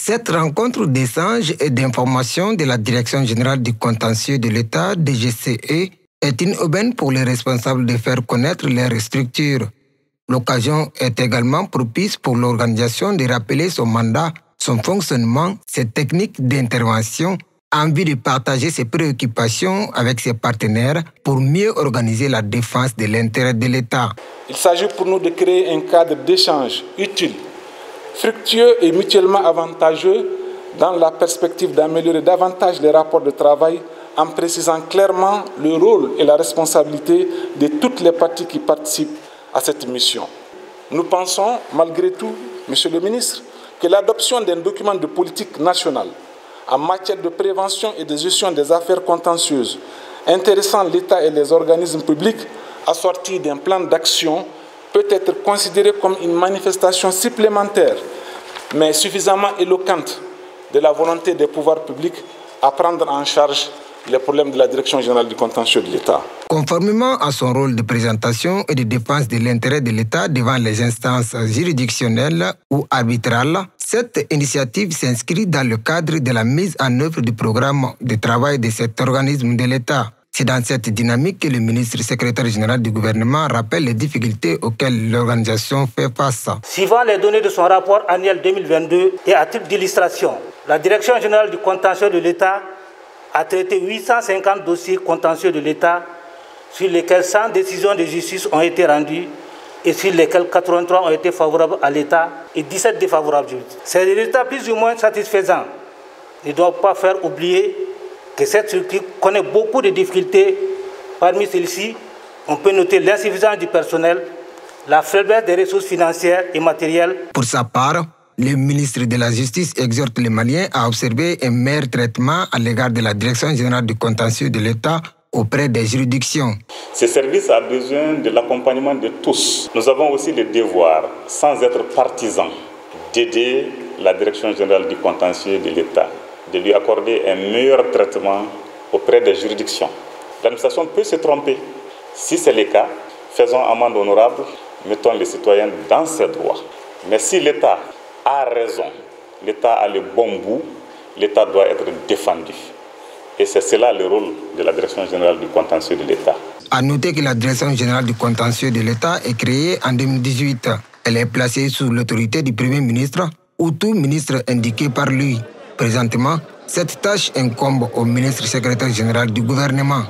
Cette rencontre d'échange et d'information de la Direction générale du contentieux de l'État, DGCE, est une aubaine pour les responsables de faire connaître leurs structures. L'occasion est également propice pour l'organisation de rappeler son mandat, son fonctionnement, ses techniques d'intervention, en vue de partager ses préoccupations avec ses partenaires pour mieux organiser la défense de l'intérêt de l'État. Il s'agit pour nous de créer un cadre d'échange utile, fructueux et mutuellement avantageux dans la perspective d'améliorer davantage les rapports de travail en précisant clairement le rôle et la responsabilité de toutes les parties qui participent à cette mission. Nous pensons, malgré tout, Monsieur le ministre, que l'adoption d'un document de politique nationale en matière de prévention et de gestion des affaires contentieuses intéressant l'État et les organismes publics assorti d'un plan d'action peut être considérée comme une manifestation supplémentaire, mais suffisamment éloquente de la volonté des pouvoirs publics à prendre en charge les problèmes de la Direction générale du contentieux de l'État. Conformément à son rôle de présentation et de défense de l'intérêt de l'État devant les instances juridictionnelles ou arbitrales, cette initiative s'inscrit dans le cadre de la mise en œuvre du programme de travail de cet organisme de l'État. C'est dans cette dynamique que le ministre secrétaire général du gouvernement rappelle les difficultés auxquelles l'organisation fait face. Suivant les données de son rapport annuel 2022 et à titre d'illustration, la Direction générale du contentieux de l'État a traité 850 dossiers contentieux de l'État sur lesquels 100 décisions de justice ont été rendues et sur lesquels 83 ont été favorables à l'État et 17 défavorables. Ces résultats plus ou moins satisfaisants ne doivent pas faire oublier que cette structure connaît beaucoup de difficultés. Parmi celles-ci, on peut noter l'insuffisance du personnel, la faiblesse des ressources financières et matérielles. Pour sa part, le ministre de la Justice exhorte les Maliens à observer un meilleur traitement à l'égard de la Direction générale du contentieux de l'État auprès des juridictions. Ce service a besoin de l'accompagnement de tous. Nous avons aussi le devoir, sans être partisans, d'aider la Direction générale du contentieux de l'État, de lui accorder un meilleur traitement auprès des juridictions. L'administration peut se tromper. Si c'est le cas, faisons amende honorable, mettons les citoyens dans ses droits. Mais si l'État a raison, l'État a le bon bout, l'État doit être défendu. Et c'est cela le rôle de la Direction générale du contentieux de l'État. À noter que la Direction générale du contentieux de l'État est créée en 2018. Elle est placée sous l'autorité du Premier ministre ou tout ministre indiqué par lui. Présentement, cette tâche incombe au ministre secrétaire général du gouvernement.